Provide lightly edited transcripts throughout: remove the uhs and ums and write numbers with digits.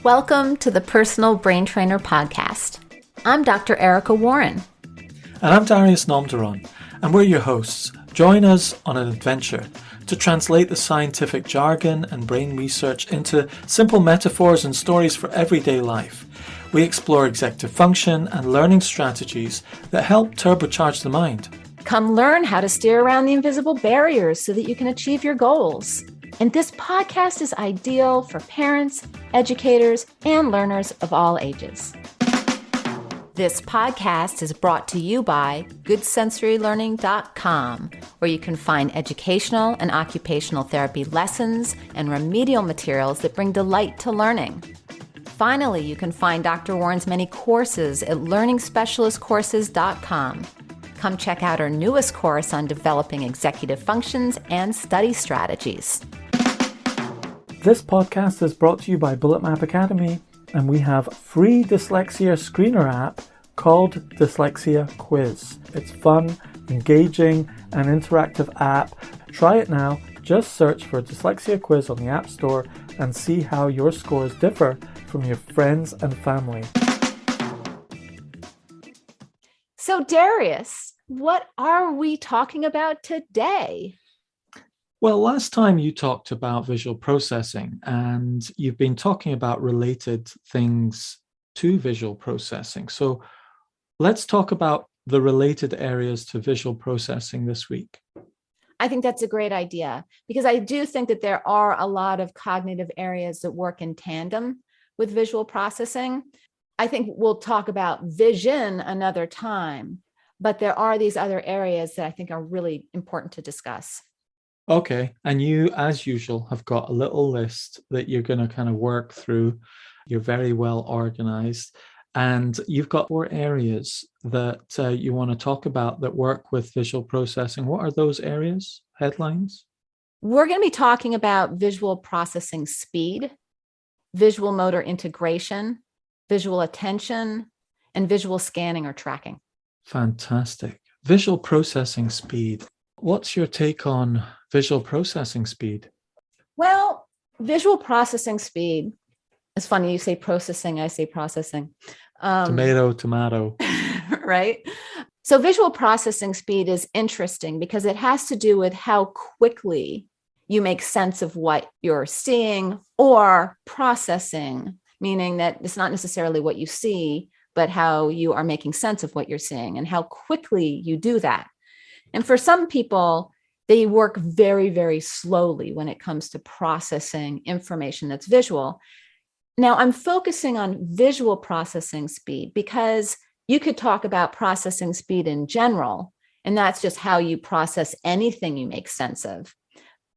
Welcome to the Personal Brain Trainer Podcast. I'm Dr. Erica Warren. And I'm Darius Nomdaron, and we're your hosts. Join us on an adventure to translate the scientific jargon and brain research into simple metaphors and stories for everyday life. We explore executive function and learning strategies that help turbocharge the mind. Come learn how to steer around the invisible barriers so that you can achieve your goals. And this podcast is ideal for parents, educators, and learners of all ages. This podcast is brought to you by GoodSensoryLearning.com, where you can find educational and occupational therapy lessons and remedial materials that bring delight to learning. Finally, you can find Dr. Warren's many courses at LearningSpecialistCourses.com. Come check out our newest course on developing executive functions and study strategies. This podcast is brought to you by Bullet Map Academy, and we have a free dyslexia screener app called Dyslexia Quiz. It's fun, engaging, and interactive app. Try it now. Just search for Dyslexia Quiz on the App Store and see how your scores differ from your friends and family. So Darius, what are we talking about today? Well, last time you talked about visual processing, and you've been talking about related things to visual processing. So let's talk about the related areas to visual processing this week. I think that's a great idea because I do think that there are a lot of cognitive areas that work in tandem with visual processing. I think we'll talk about vision another time, but there are these other areas that I think are really important to discuss. Okay. And you, as usual, have got a little list that you're going to kind of work through. You're very well organized. And you've got 4 areas that you want to talk about that work with visual processing. What are those areas? Headlines? We're going to be talking about visual processing speed, visual motor integration, visual attention, and visual scanning or tracking. Fantastic. Visual processing speed. What's your take on visual processing speed? Well, visual processing speed, it's funny, you say processing, I say processing. Tomato. Right? So visual processing speed is interesting because it has to do with how quickly you make sense of what you're seeing or processing, meaning that it's not necessarily what you see, but how you are making sense of what you're seeing and how quickly you do that. And for some people, they work very, very slowly when it comes to processing information that's visual. Now, I'm focusing on visual processing speed because you could talk about processing speed in general, and that's just how you process anything you make sense of.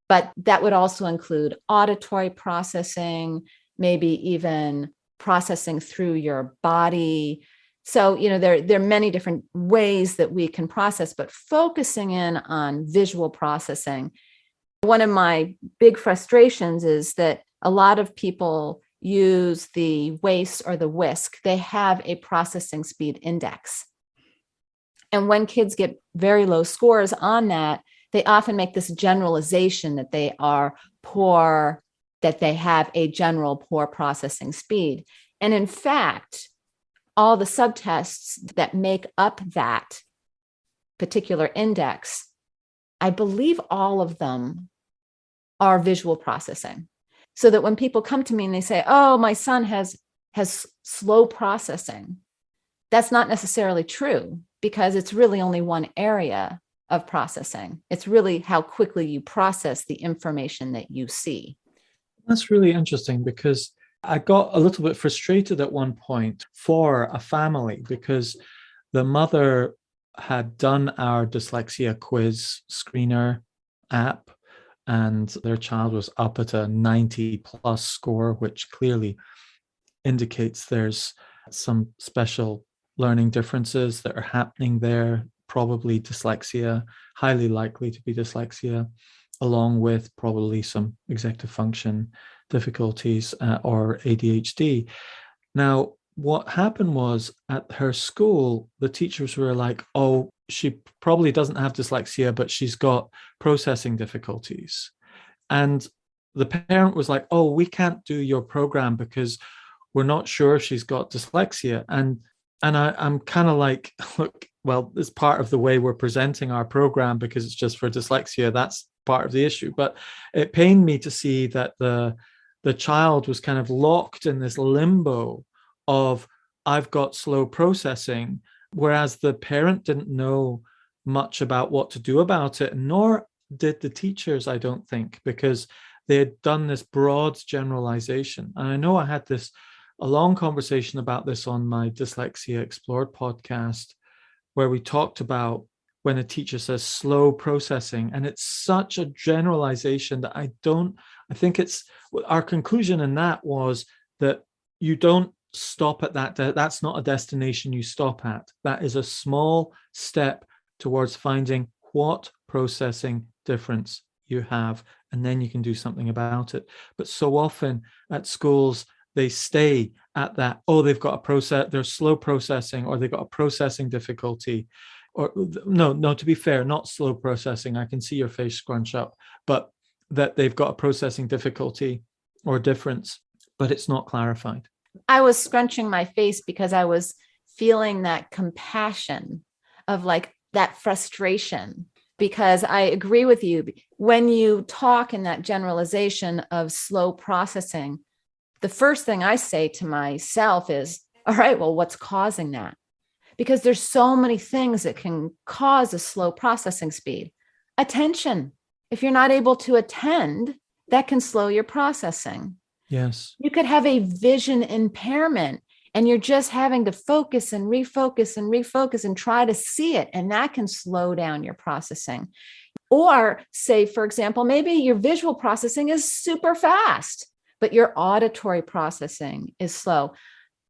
But that would also include auditory processing, maybe even processing through your body. So, there are many different ways that we can process, but focusing in on visual processing. One of my big frustrations is that a lot of people use the WAIS or the WISC. They have a processing speed index. And when kids get very low scores on that, they often make this generalization that they are poor, that they have a general poor processing speed. And in fact, all the subtests that make up that particular index, I believe all of them are visual processing. So that when people come to me and they say, oh, my son has slow processing, that's not necessarily true because it's really only one area of processing. It's really how quickly you process the information that you see. That's really interesting because I got a little bit frustrated at one point for a family because the mother had done our dyslexia quiz screener app and their child was up at a 90 plus score, which clearly indicates there's some special learning differences that are happening there, probably dyslexia, highly likely to be dyslexia, along with probably some executive function difficulties or ADHD. Now, what happened was at her school, the teachers were like, oh, she probably doesn't have dyslexia, but she's got processing difficulties. And the parent was like, oh, we can't do your program because we're not sure if she's got dyslexia. And I'm kind of like, look, well, it's part of the way we're presenting our program because it's just for dyslexia. That's part of the issue. But it pained me to see that the child was kind of locked in this limbo of, I've got slow processing, whereas the parent didn't know much about what to do about it, nor did the teachers, I don't think, because they had done this broad generalization. And I know I had a long conversation about this on my Dyslexia Explored podcast, where we talked about when a teacher says slow processing, and it's such a generalization that I think our conclusion in that was that you don't stop at that. That's not a destination you stop at. That is a small step towards finding what processing difference you have, and then you can do something about it. But so often at schools, they stay at that, oh, they've got a process, they're slow processing, or they've got a processing difficulty. Or no, to be fair, not slow processing. I can see your face scrunch up, but that they've got a processing difficulty or difference, but it's not clarified. I was scrunching my face because I was feeling that compassion of like that frustration, because I agree with you. When you talk in that generalization of slow processing, the first thing I say to myself is, all right, well, what's causing that? Because there's so many things that can cause a slow processing speed. Attention. If you're not able to attend, that can slow your processing. Yes. You could have a vision impairment and you're just having to focus and refocus and try to see it. And that can slow down your processing. Or say, for example, maybe your visual processing is super fast, but your auditory processing is slow.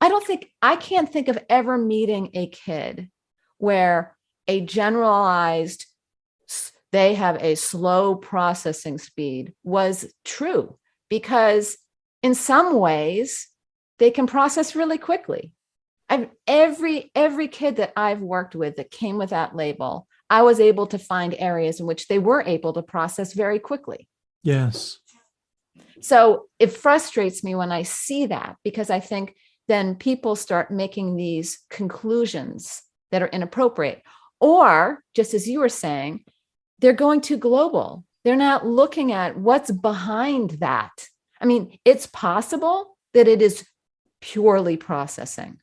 I can't think of ever meeting a kid where a generalized, they have a slow processing speed was true, because in some ways they can process really quickly. Every kid that I've worked with that came with that label, I was able to find areas in which they were able to process very quickly. Yes. So it frustrates me when I see that, because I think then people start making these conclusions that are inappropriate. Or, just as you were saying, they're going too global. They're not looking at what's behind that. I mean, it's possible that it is purely processing,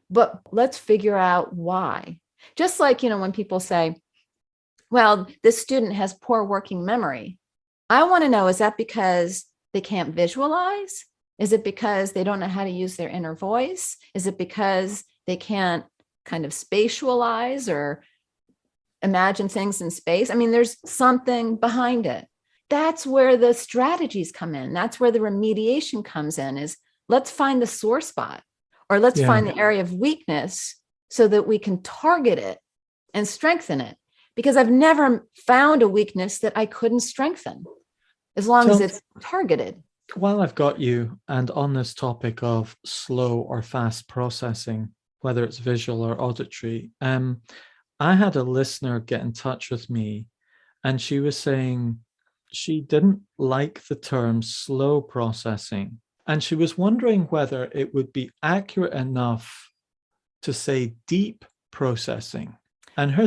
but let's figure out why. Just like, when people say, well, this student has poor working memory. I want to know, is that because they can't visualize? Is it because they don't know how to use their inner voice? Is it because they can't kind of spatialize or imagine things in space? I mean, there's something behind it. That's where the strategies come in. That's where the remediation comes in, is let's find the sore spot, or let's find the area of weakness so that we can target it and strengthen it. Because I've never found a weakness that I couldn't strengthen as long as it's targeted. While I've got you, and on this topic of slow or fast processing, whether it's visual or auditory, I had a listener get in touch with me, and she was saying she didn't like the term slow processing. And she was wondering whether it would be accurate enough to say deep processing. And her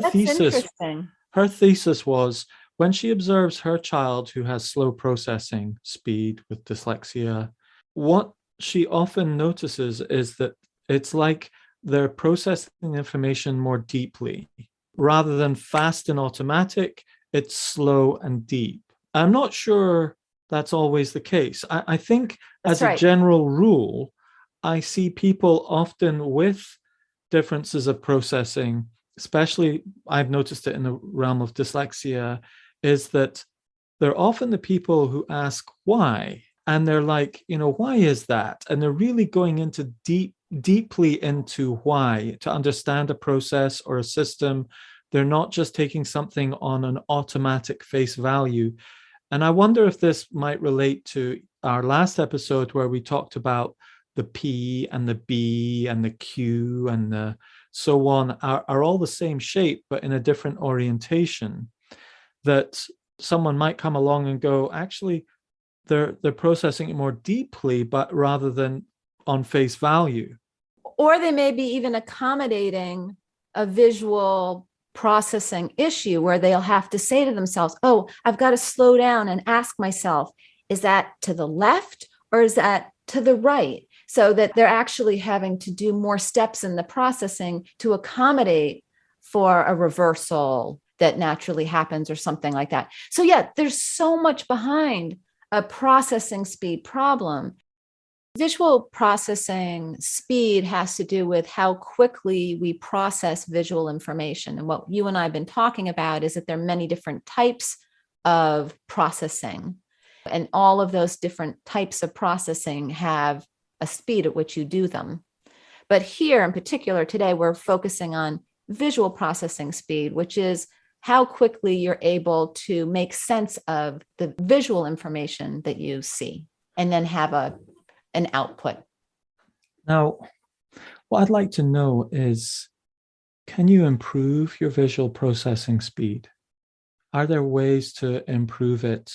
thesis was, when she observes her child who has slow processing speed with dyslexia, what she often notices is that it's like they're processing information more deeply. Rather than fast and automatic, it's slow and deep. I'm not sure that's always the case. I think as a general rule, I see people often with differences of processing, especially I've noticed it in the realm of dyslexia, is that they're often the people who ask why. And they're like, why is that? And they're really going into deeply into why, to understand a process or a system. They're not just taking something on an automatic face value. And I wonder if this might relate to our last episode where we talked about the P and the B and the Q and the so on are all the same shape, but in a different orientation. That someone might come along and go, actually, they're processing it more deeply, but rather than on face value. Or they may be even accommodating a visual processing issue where they'll have to say to themselves, oh, I've got to slow down and ask myself, is that to the left or is that to the right? So that they're actually having to do more steps in the processing to accommodate for a reversal that naturally happens or something like that. So yeah, there's so much behind a processing speed problem. Visual processing speed has to do with how quickly we process visual information. And what you and I have been talking about is that there are many different types of processing. And all of those different types of processing have a speed at which you do them. But here in particular, today, we're focusing on visual processing speed, which is how quickly you're able to make sense of the visual information that you see and then have an output. Now, what I'd like to know is, can you improve your visual processing speed? Are there ways to improve it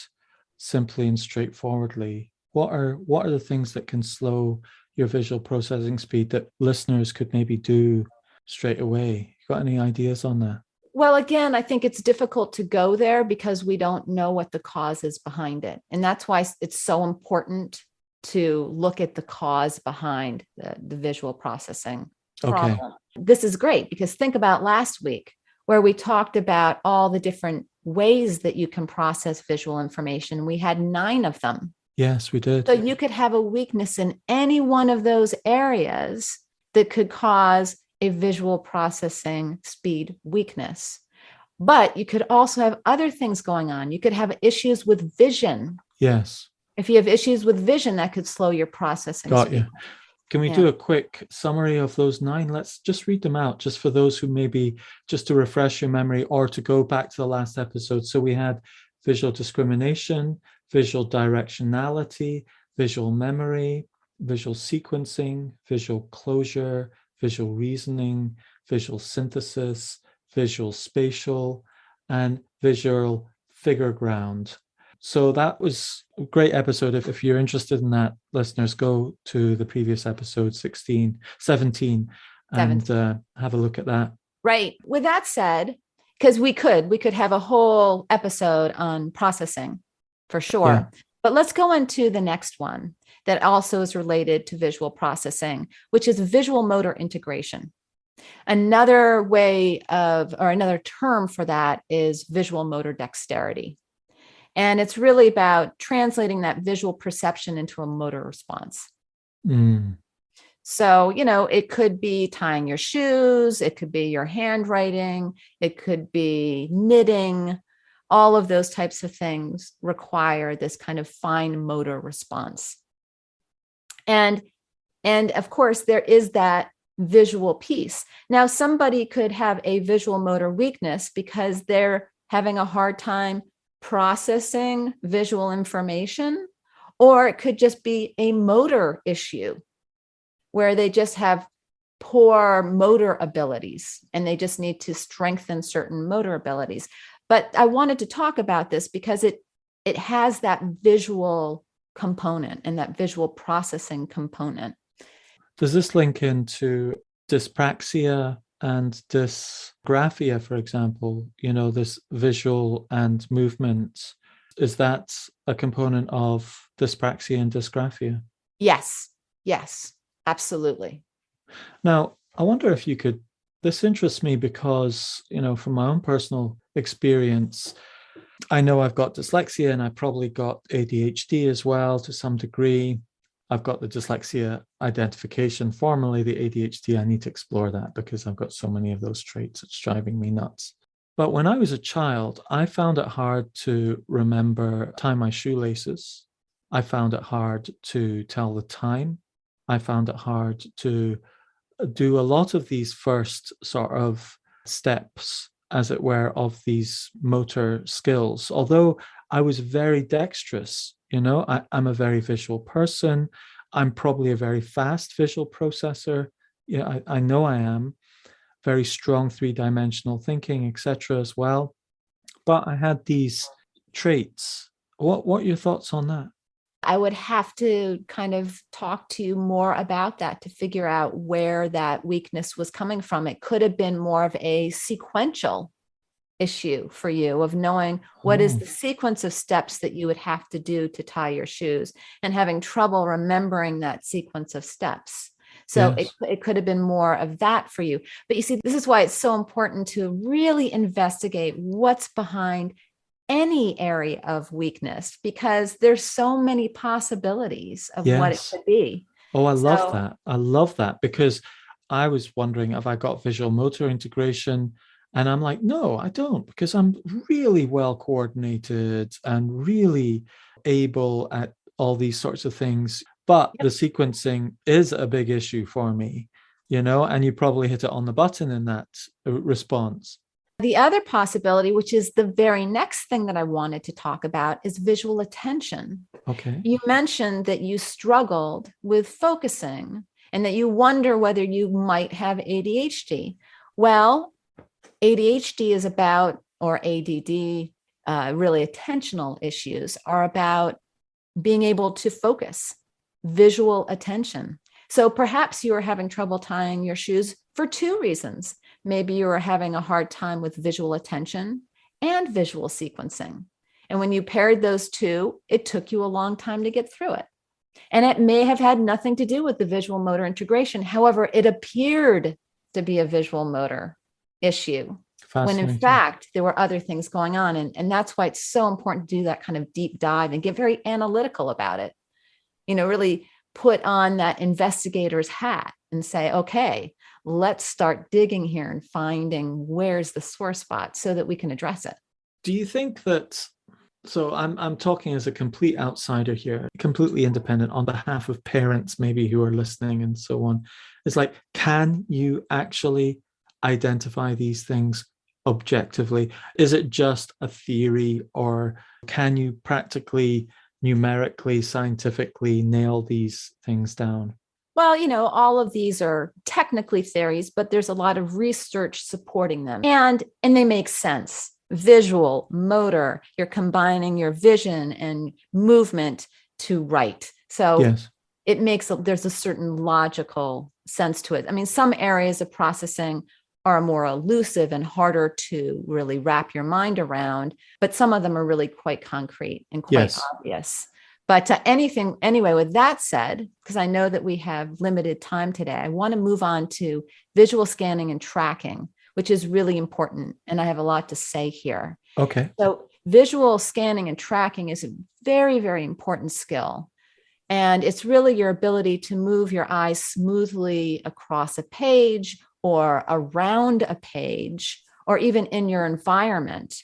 simply and straightforwardly? What are the things that can slow your visual processing speed that listeners could maybe do straight away? You got any ideas on that? Well, again, I think it's difficult to go there because we don't know what the cause is behind it. And that's why it's so important to look at the cause behind the visual processing problem. Okay. This is great because think about last week where we talked about all the different ways that you can process visual information. We had 9 of them. Yes, we did. So you could have a weakness in any one of those areas that could cause a visual processing speed weakness. But you could also have other things going on. You could have issues with vision. Yes. If you have issues with vision, that could slow your processing Got speed. you. Can we do a quick summary of those 9? Let's just read them out, just for those who maybe, just to refresh your memory or to go back to the last episode. So we had visual discrimination, visual directionality, visual memory, visual sequencing, visual closure, visual reasoning, visual synthesis, visual spatial, and visual figure ground. So that was a great episode. If you're interested in that, listeners, go to the previous episode 17, and have a look at that. Right. With that said, because we could have a whole episode on processing for sure. Yeah. But let's go into the next one that also is related to visual processing, which is visual motor integration. Another way of, or another term for that is visual motor dexterity. And it's really about translating that visual perception into a motor response. Mm. So, it could be tying your shoes, it could be your handwriting, it could be knitting. All of those types of things require this kind of fine motor response. And of course, there is that visual piece. Now, somebody could have a visual motor weakness because they're having a hard time processing visual information, or it could just be a motor issue where they just have poor motor abilities and they just need to strengthen certain motor abilities. But I wanted to talk about this because it has that visual component and that visual processing component. Does this link into dyspraxia and dysgraphia, for example? This visual and movement, is that a component of dyspraxia and dysgraphia? Yes, absolutely. Now, I wonder if you could, this interests me because, from my own personal experience, I know I've got dyslexia and I probably got ADHD as well to some degree. I've got the dyslexia identification, formerly the ADHD. I need to explore that because I've got so many of those traits. It's driving me nuts. But when I was a child, I found it hard to remember tie my shoelaces. I found it hard to tell the time. I found it hard to do a lot of these first sort of steps, as it were, of these motor skills. Although I was very dexterous, I'm a very visual person. I'm probably a very fast visual processor. I know I am. Very strong 3-dimensional thinking, etc. as well. But I had these traits. What are your thoughts on that? I would have to kind of talk to you more about that to figure out where that weakness was coming from. It could have been more of a sequential issue for you of knowing what is the sequence of steps that you would have to do to tie your shoes and having trouble remembering that sequence of steps. So Yes. it could have been more of that for you. But you see, this is why it's so important to really investigate what's behind any area of weakness, because there's so many possibilities of what it Yes. could be. Oh, I love So that. I love that, because I was wondering, have I got visual motor integration? And I'm like, no, I don't, because I'm really well coordinated and really able at all these sorts of things. But the sequencing is a big issue for me, and you probably hit it on the button in that response. the other possibility, which is the very next thing that I wanted to talk about, is visual attention. Okay. You mentioned that you struggled with focusing and that you wonder whether you might have ADHD. Well, ADHD is about, or ADD, really attentional issues are about being able to focus, visual attention. So perhaps you are having trouble tying your shoes for two reasons. Maybe you are having a hard time with visual attention and visual sequencing. And when you paired those two, it took you a long time to get through it. And it may have had nothing to do with the visual motor integration. However, it appeared to be a visual motor issue, when in Fascinating. fact, there were other things going on. And that's why it's so important to do that kind of deep dive and get very analytical about it. Really put on that investigator's hat and say, okay, let's start digging here and finding where's the sore spot so that we can address it. Do you think that, so I'm talking as a complete outsider here, completely independent on behalf of parents maybe who are listening and so on. It's like, can you actually identify these things objectively? Is it just a theory, or can you practically, numerically, scientifically nail these things down? Well, all of these are technically theories, but there's a lot of research supporting them. And they make sense. Visual, motor, you're combining your vision and movement to write. So Yes. there's a certain logical sense to it. I mean, some areas of processing are more elusive and harder to really wrap your mind around, but some of them are really quite concrete and quite obvious. But anyway, with that said, because I know that we have limited time today, I want to move on to visual scanning and tracking, which is really important. And I have a lot to say here. Okay. So visual scanning and tracking is a very, very important skill. And it's really your ability to move your eyes smoothly across a page or around a page, or even in your environment,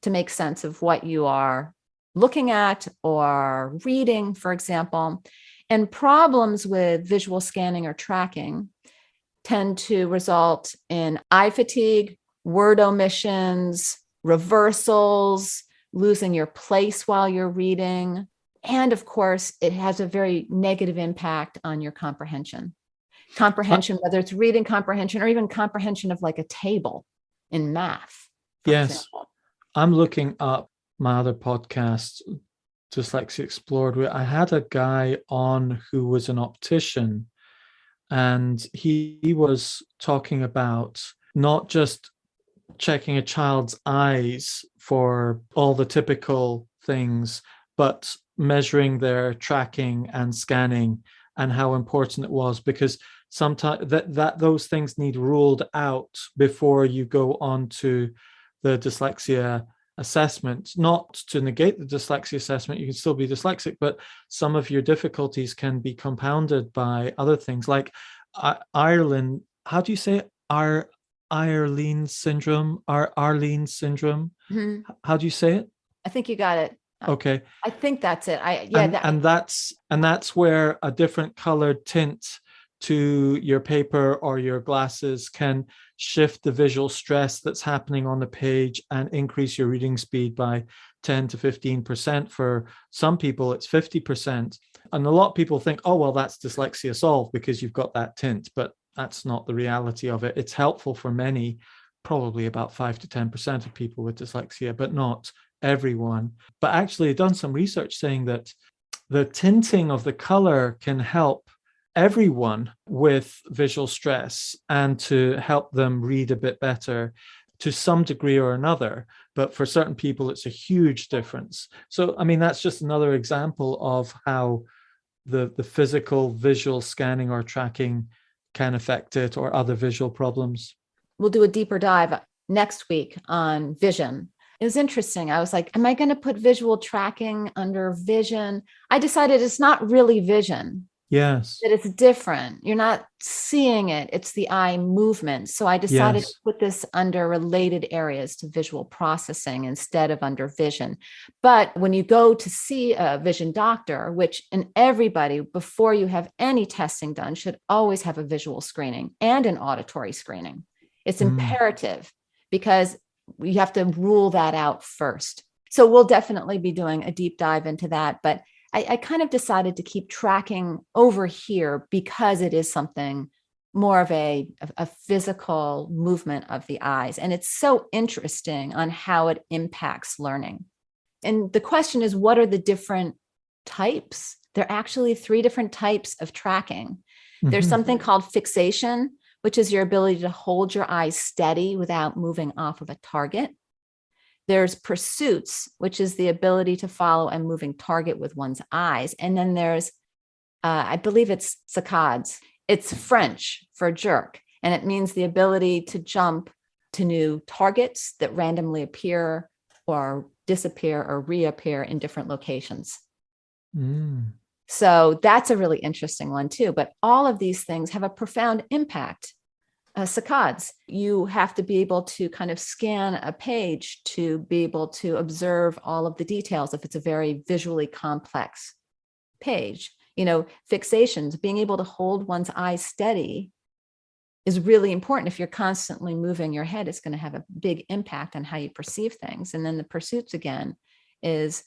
to make sense of what you are looking at or reading, for example. And problems with visual scanning or tracking tend to result in eye fatigue, word omissions, reversals, losing your place while you're reading. And of course, it has a very negative impact on your comprehension. Whether it's reading comprehension or even comprehension of like a table in math, for example. I'm looking up my other podcast, Dyslexia Explored, where I had a guy on who was an optician, and he was talking about not just checking a child's eyes for all the typical things, but measuring their tracking and scanning, and how important it was, because sometimes that those things need ruled out before you go on to the dyslexia assessment. Not to negate the dyslexia assessment, you can still be dyslexic, but some of your difficulties can be compounded by other things like Ireland. How do you say it? Arlene syndrome. Arlene syndrome. Mm-hmm. How do you say it? I think you got it. Okay. I think that's it. And that's where a different colored tint to your paper or your glasses can shift the visual stress that's happening on the page and increase your reading speed by 10 to 15%. For some people, it's 50%. And a lot of people think, oh, well, that's dyslexia solved because you've got that tint, but that's not the reality of it. It's helpful for many, probably about 5 to 10% of people with dyslexia, but not everyone. But actually, I've done some research saying that the tinting of the color can help everyone with visual stress and to help them read a bit better to some degree or another. But for certain people, it's a huge difference. So, I mean, that's just another example of how the physical visual scanning or tracking can affect it, or other visual problems. We'll do a deeper dive next week on vision. It was interesting. I was like, am I going to put visual tracking under vision? I decided it's not really vision. Yes. That it's different. You're not seeing it. It's the eye movement. So I decided to Yes. put this under related areas to visual processing instead of under vision. But when you go to see a vision doctor, which in everybody, before you have any testing done, should always have a visual screening and an auditory screening. It's imperative because you have to rule that out first. So we'll definitely be doing a deep dive into that. But I kind of decided to keep tracking over here because it is something more of a physical movement of the eyes. And it's so interesting on how it impacts learning. And the question is, what are the different types? There are actually 3 different types of tracking. There's something called fixation, which is your ability to hold your eyes steady without moving off of a target. There's pursuits, which is the ability to follow a moving target with one's eyes. And then there's, I believe it's saccades. It's French for jerk. And it means the ability to jump to new targets that randomly appear or disappear or reappear in different locations. So that's a really interesting one too. But all of these things have a profound impact. Saccades, you have to be able to kind of scan a page to be able to observe all of the details if it's a very visually complex page. Fixations, being able to hold one's eyes steady is really important. If you're constantly moving your head, it's going to have a big impact on how you perceive things. And then the pursuits again is,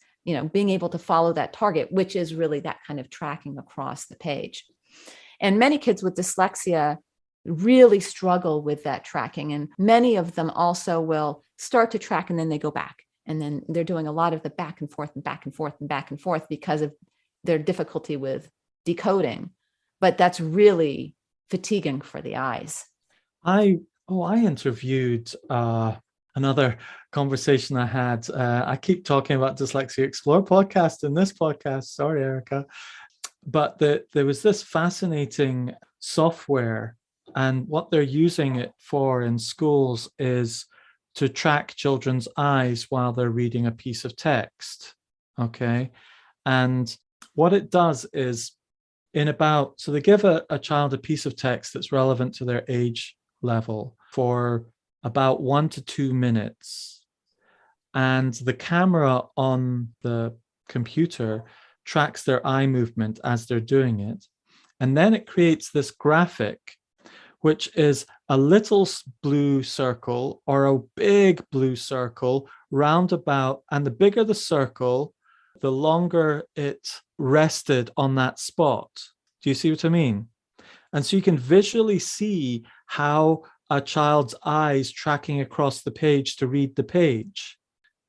being able to follow that target, which is really that kind of tracking across the page. And many kids with dyslexia really struggle with that tracking. And many of them also will start to track and then they go back. And then they're doing a lot of the back and forth and back and forth and back and forth because of their difficulty with decoding. But that's really fatiguing for the eyes. I interviewed another conversation I had. I keep talking about Dyslexia Explore podcast in this podcast. Sorry, Erica. But there was this fascinating software, and what they're using it for in schools is to track children's eyes while they're reading a piece of text. Okay. And what it does is so they give a child a piece of text that's relevant to their age level for about 1 to 2 minutes. And the camera on the computer tracks their eye movement as they're doing it. And then it creates this graphic, which is a little blue circle or a big blue circle roundabout. And the bigger the circle, the longer it rested on that spot. Do you see what I mean? And so you can visually see how a child's eyes tracking across the page to read the page.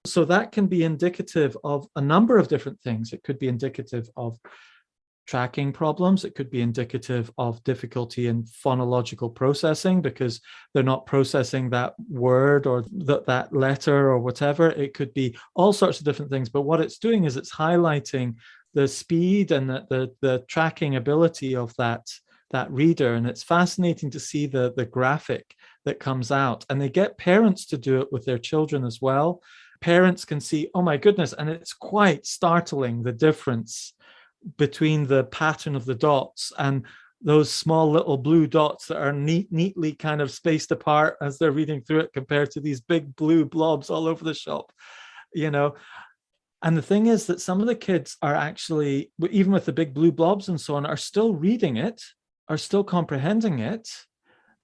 So that can be indicative of a number of different things. It could be indicative of tracking problems. It could be indicative of difficulty in phonological processing because they're not processing that word or that letter or whatever. It could be all sorts of different things. But what it's doing is it's highlighting the speed and the tracking ability of that reader. And it's fascinating to see the graphic that comes out. And they get parents to do it with their children as well. Parents can see, oh my goodness, and it's quite startling, the difference between the pattern of the dots and those small little blue dots that are neatly kind of spaced apart as they're reading through it compared to these big blue blobs all over the shop, And the thing is that some of the kids are actually, even with the big blue blobs and so on, are still reading it, are still comprehending it,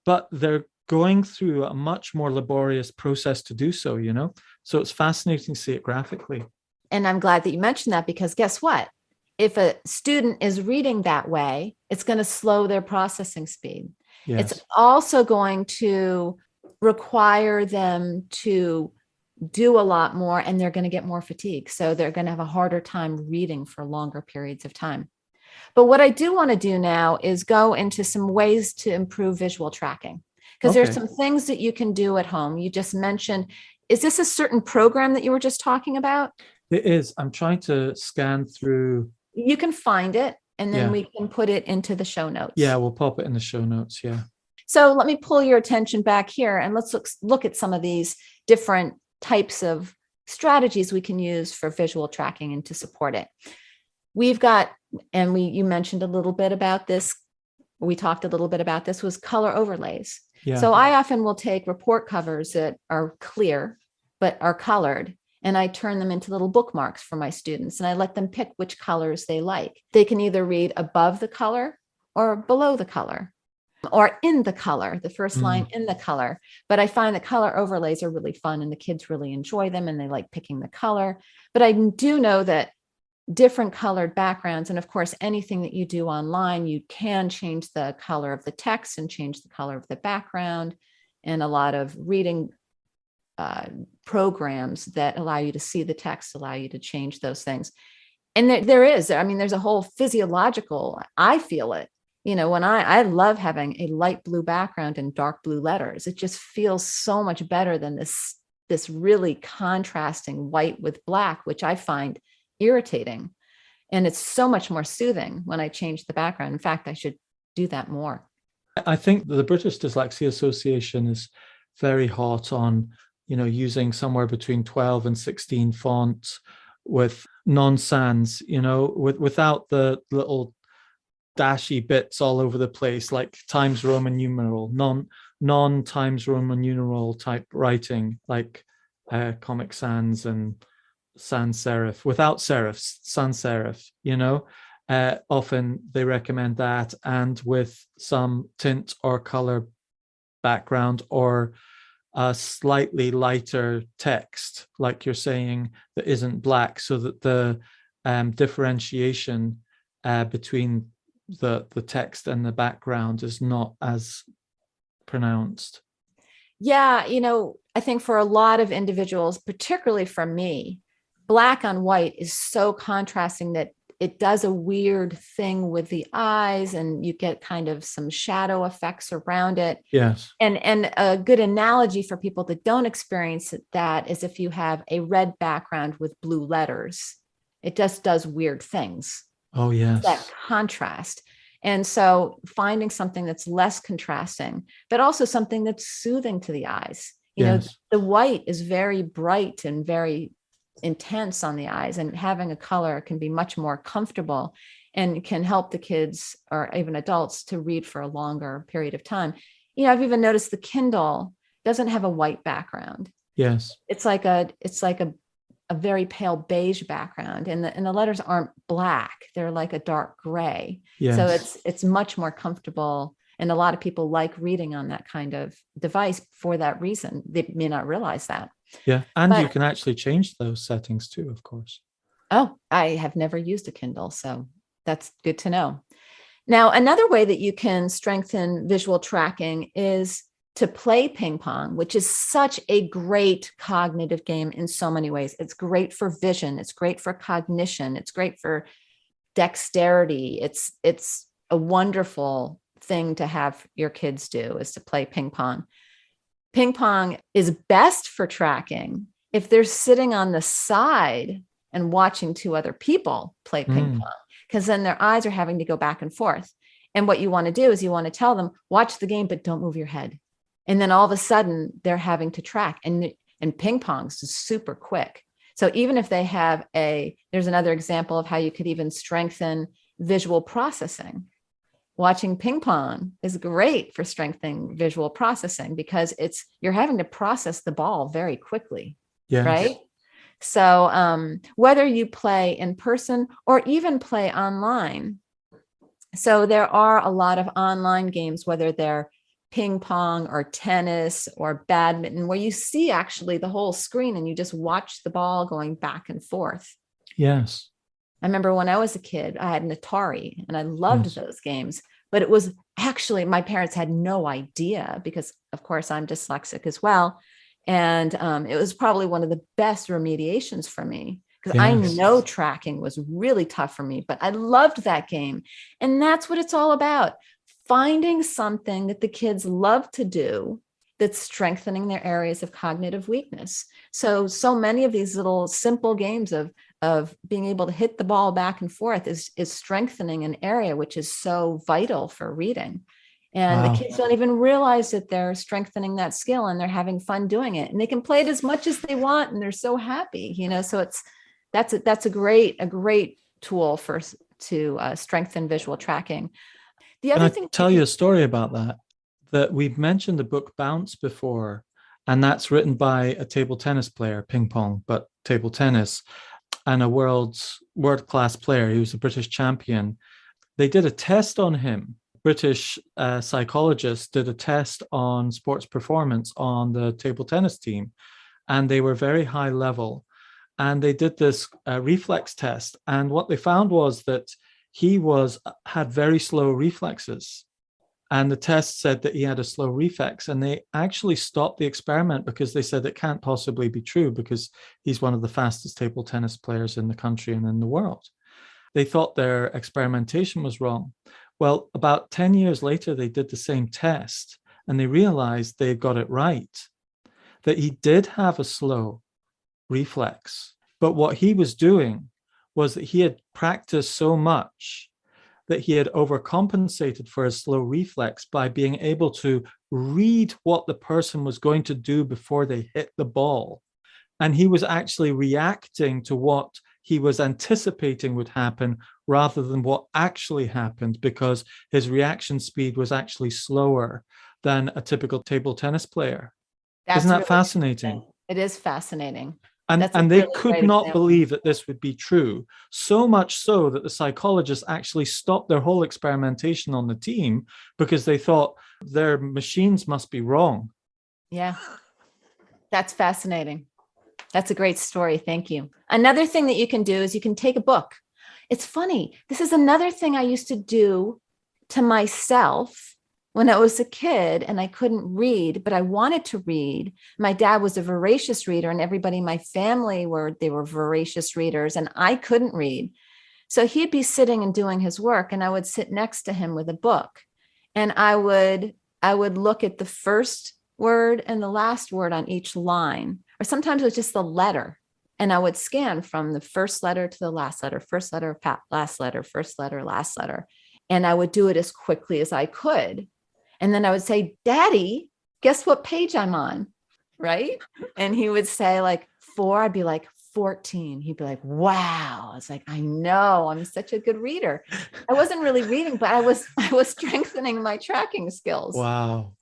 but they're going through a much more laborious process to do so, So it's fascinating to see it graphically. And I'm glad that you mentioned that because guess what? If a student is reading that way, it's going to slow their processing speed. Yes. It's also going to require them to do a lot more, and they're going to get more fatigue. So they're going to have a harder time reading for longer periods of time. But what I do want to do now is go into some ways to improve visual tracking, because there's Okay. some things that you can do at home. You just mentioned, is this a certain program that you were just talking about? It is. I'm trying to scan through. You can find it, and then Yeah. we can put it into the show notes. Yeah, we'll pop it in the show notes. Yeah. So let me pull your attention back here, and let's look at some of these different types of strategies we can use for visual tracking and to support it. We've got, and you mentioned a little bit about this, we talked a little bit about this, was color overlays. Yeah. So I often will take report covers that are clear but are colored, and I turn them into little bookmarks for my students, and I let them pick which colors they like. They can either read above the color or below the color, or in the color, the first line in the color. But I find that color overlays are really fun, and the kids really enjoy them, and they like picking the color. But I do know that different colored backgrounds, and of course, anything that you do online, you can change the color of the text and change the color of the background. And a lot of reading programs that allow you to see the text, allow you to change those things. And there's a whole physiological, I feel it. When I love having a light blue background and dark blue letters. It just feels so much better than this really contrasting white with black, which I find irritating. And it's so much more soothing when I change the background. In fact, I should do that more. I think the British Dyslexia Association is very hot on, using somewhere between 12 and 16 fonts with non-sans, without the little dashy bits all over the place, like Times Roman numeral, non-Times Roman numeral type writing, like Comic Sans and sans serif, without serifs, sans serif, often they recommend that, and with some tint or color background, or a slightly lighter text, like you're saying, that isn't black, so that the differentiation between the text and the background is not as pronounced. Yeah, I think for a lot of individuals, particularly for me, black on white is so contrasting that it does a weird thing with the eyes, and you get kind of some shadow effects around it. Yes. And a good analogy for people that don't experience that is if you have a red background with blue letters, it just does weird things. Oh, yes. That contrast. And so finding something that's less contrasting, but also something that's soothing to the eyes. The white is very bright and very intense on the eyes, and having a color can be much more comfortable and can help the kids or even adults to read for a longer period of time. I've even noticed the Kindle doesn't have a white background. Yes. It's like a very pale beige background, and the letters aren't black. They're like a dark gray. Yes. So it's much more comfortable. And a lot of people like reading on that kind of device for that reason. They may not realize that. Yeah. And you can actually change those settings too, of course. Oh, I have never used a Kindle, so that's good to know. Now, another way that you can strengthen visual tracking is to play ping pong, which is such a great cognitive game in so many ways. It's great for vision. It's great for cognition. It's great for dexterity. It's a wonderful thing to have your kids do, is to play ping pong. Ping pong is best for tracking if they're sitting on the side and watching two other people play ping pong, because then their eyes are having to go back and forth. And what you want to do is you want to tell them, watch the game, but don't move your head. And then all of a sudden they're having to track, and ping pong is super quick. So even if they have there's another example of how you could even strengthen visual processing. Watching ping pong is great for strengthening visual processing, because you're having to process the ball very quickly. Yes. Right? So whether you play in person or even play online. So there are a lot of online games, whether they're ping pong or tennis or badminton, where you see actually the whole screen and you just watch the ball going back and forth. Yes. I remember when I was a kid, I had an Atari and I loved those games, but it was actually, my parents had no idea, because of course I'm dyslexic as well. And it was probably one of the best remediations for me, because I Yes. know tracking was really tough for me, but I loved that game. And that's what it's all about. Finding something that the kids love to do that's strengthening their areas of cognitive weakness. So many of these little simple games of being able to hit the ball back and forth is strengthening an area which is so vital for reading. And the Wow. kids don't even realize that they're strengthening that skill, and they're having fun doing it. And they can play it as much as they want, and they're so happy, So that's a great tool to strengthen visual tracking. The Can other I thing you tell can, you a story about that? That we've mentioned the book Bounce before, and that's written by a table tennis player, ping pong, but table tennis, and a world-class player. He was a British champion. They did a test on him. British psychologists did a test on sports performance on the table tennis team, and they were very high level. And they did this reflex test, and what they found was that he had very slow reflexes. And the test said that he had a slow reflex, and they actually stopped the experiment because they said it can't possibly be true, because he's one of the fastest table tennis players in the country and in the world. They thought their experimentation was wrong. Well, about 10 years later, they did the same test, and they realized they got it right, that he did have a slow reflex. But what he was doing was that he had practiced so much that he had overcompensated for his slow reflex by being able to read what the person was going to do before they hit the ball. And he was actually reacting to what he was anticipating would happen rather than what actually happened, because his reaction speed was actually slower than a typical table tennis player. Isn't that's that really fascinating? it is fascinating. And, That's a and they really could great not example. believe that this would be true, so much so that the psychologists actually stopped their whole experimentation on the team because they thought their machines must be wrong. Yeah, that's fascinating. That's a great story. Thank you. Another thing that you can do is you can take a book. It's funny. This is another thing I used to do to myself when I was a kid and I couldn't read, but I wanted to read. My dad was a voracious reader, and everybody in my family were voracious readers, and I couldn't read. So he'd be sitting and doing his work, and I would sit next to him with a book, and I would look at the first word and the last word on each line, or sometimes it was just the letter. And I would scan from the first letter to the last letter, first letter, last letter, first letter, last letter. And I would do it as quickly as I could. And then I would say, Daddy, guess what page I'm on? Right. And he would say like 4. I'd be like 14. He'd be like, wow. I was like, I know, I'm such a good reader. I wasn't really reading, but I was strengthening my tracking skills. Wow.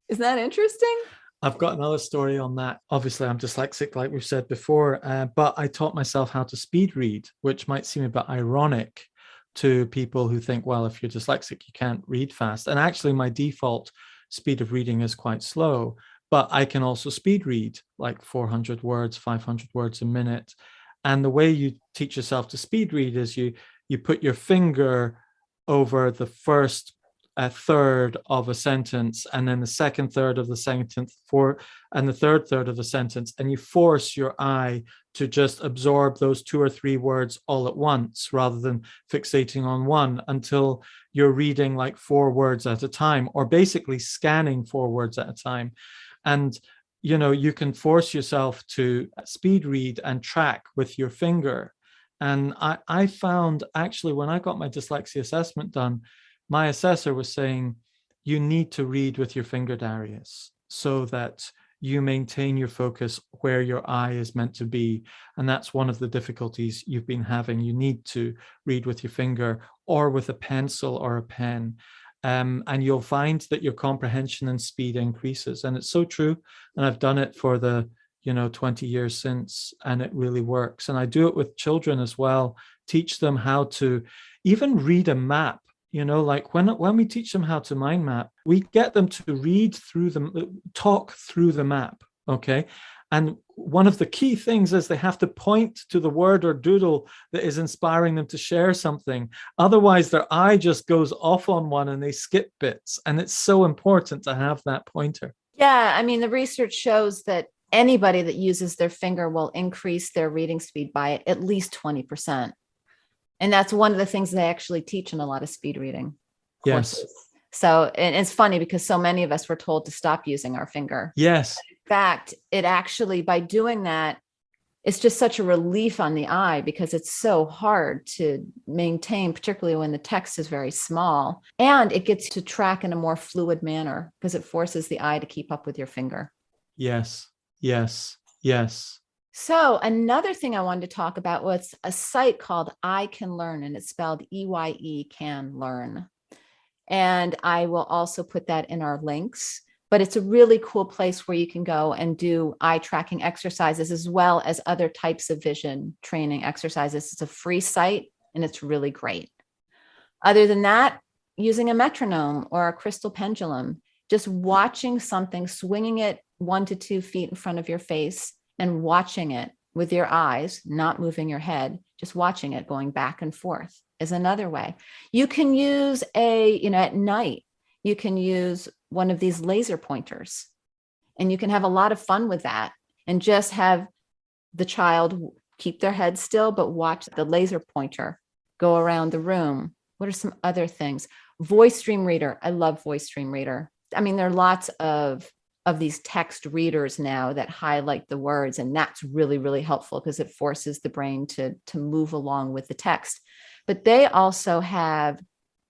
Isn't that interesting? I've got another story on that. Obviously, I'm dyslexic, like we've said before, but I taught myself how to speed read, which might seem a bit ironic to people who think, well, if you're dyslexic, you can't read fast. And actually, my default speed of reading is quite slow, but I can also speed read like 400 words, 500 words a minute. And the way you teach yourself to speed read is you put your finger over the first a third of a sentence, and then the second third of the sentence, and the third third of the sentence, and you force your eye to just absorb those 2 or 3 words all at once rather than fixating on one, until you're reading like 4 words at a time, or basically scanning 4 words at a time. And you can force yourself to speed read and track with your finger. And I found, actually, when I got my dyslexia assessment done, my assessor was saying, you need to read with your finger, Darius, so that you maintain your focus where your eye is meant to be. And that's one of the difficulties you've been having. You need to read with your finger or with a pencil or a pen. And you'll find that your comprehension and speed increases. And it's so true. And I've done it for the 20 years since, and it really works. And I do it with children as well, teach them how to even read a map. Like when we teach them how to mind map, we get them to talk through the map, okay? And one of the key things is they have to point to the word or doodle that is inspiring them to share something. Otherwise, their eye just goes off on one and they skip bits. And it's so important to have that pointer. Yeah, I mean, the research shows that anybody that uses their finger will increase their reading speed by at least 20%. And that's one of the things they actually teach in a lot of speed reading courses. Yes. So, and it's funny because so many of us were told to stop using our finger. Yes. In fact, it actually, by doing that, it's just such a relief on the eye because it's so hard to maintain, particularly when the text is very small. And it gets to track in a more fluid manner because it forces the eye to keep up with your finger. Yes. Yes. Yes. So another thing I wanted to talk about was a site called I Can Learn, and it's spelled EYE Can Learn. And I will also put that in our links, but it's a really cool place where you can go and do eye tracking exercises as well as other types of vision training exercises. It's a free site and it's really great. Other than that, using a metronome or a crystal pendulum, just watching something, swinging it 1 to 2 feet in front of your face and watching it with your eyes, not moving your head, just watching it going back and forth is another way. You can use at night, you can use one of these laser pointers and you can have a lot of fun with that and just have the child keep their head still, but watch the laser pointer go around the room. What are some other things? Voice stream reader. I love voice stream reader. I mean, there are lots of these text readers now that highlight the words, and that's really, really helpful because it forces the brain to move along with the text. But they also have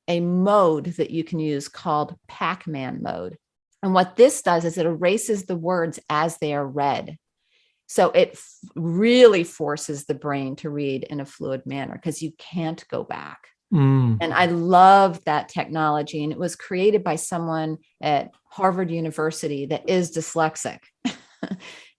a mode that you can use called Pac-Man mode. And what this does is it erases the words as they are read. So it really forces the brain to read in a fluid manner because you can't go back. And I love that technology. And it was created by someone at Harvard University that is dyslexic.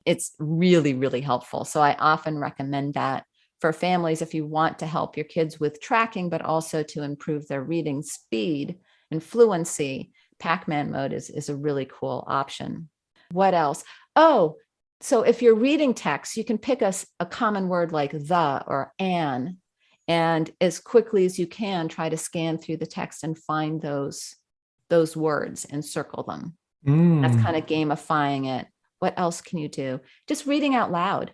It's really, really helpful. So I often recommend that for families if you want to help your kids with tracking, but also to improve their reading speed and fluency. Pac-Man mode is a really cool option. What else? Oh, so if you're reading text, you can pick a common word like the or an. And as quickly as you can, try to scan through the text and find those words and circle them. That's kind of gamifying it. What else can you do? Just reading out loud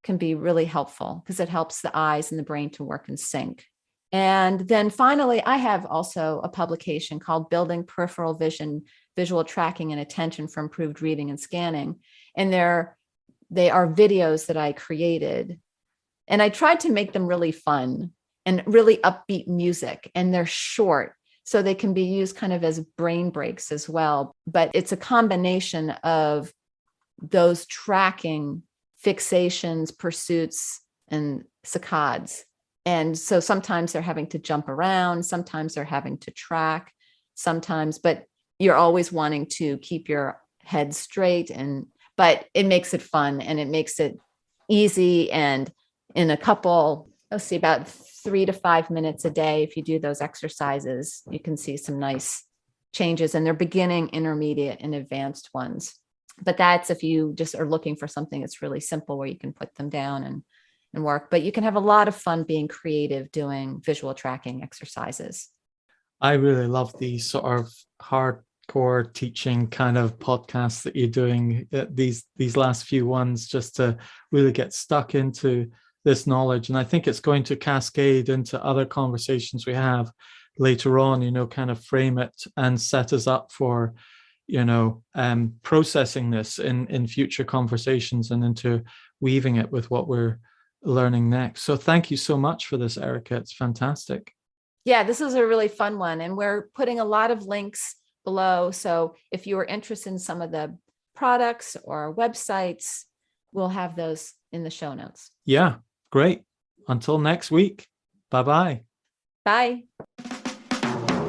can be really helpful because it helps the eyes and the brain to work in sync. And then finally, I have also a publication called Building Peripheral Vision, Visual Tracking and Attention for Improved Reading and Scanning. And they are videos that I created. And I tried to make them really fun and really upbeat music. And they're short, so they can be used kind of as brain breaks as well. But it's a combination of those tracking fixations, pursuits, and saccades. And so sometimes they're having to jump around, sometimes they're having to track, but you're always wanting to keep your head straight. But it makes it fun and it makes it easy. And in about 3 to 5 minutes a day, if you do those exercises, you can see some nice changes, and they're beginning, intermediate, and advanced ones. But that's if you just are looking for something that's really simple where you can put them down and work. But you can have a lot of fun being creative doing visual tracking exercises. I really love these sort of hardcore teaching kind of podcasts that you're doing, these last few ones, just to really get stuck into this knowledge. And I think it's going to cascade into other conversations we have later on, kind of frame it and set us up for, processing this in future conversations and into weaving it with what we're learning next. So thank you so much for this, Erica. It's fantastic. Yeah, this is a really fun one. And we're putting a lot of links below. So if you are interested in some of the products or websites, we'll have those in the show notes. Yeah. Great. Until next week. Bye-bye. Bye.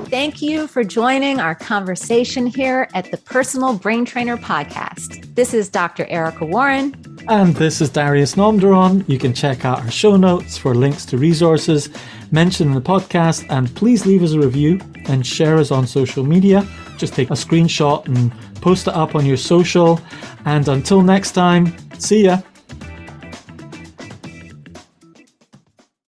Thank you for joining our conversation here at the Personal Brain Trainer Podcast. This is Dr. Erica Warren. And this is Darius Nomderon. You can check out our show notes for links to resources mentioned in the podcast. And please leave us a review and share us on social media. Just take a screenshot and post it up on your social. And until next time, see ya.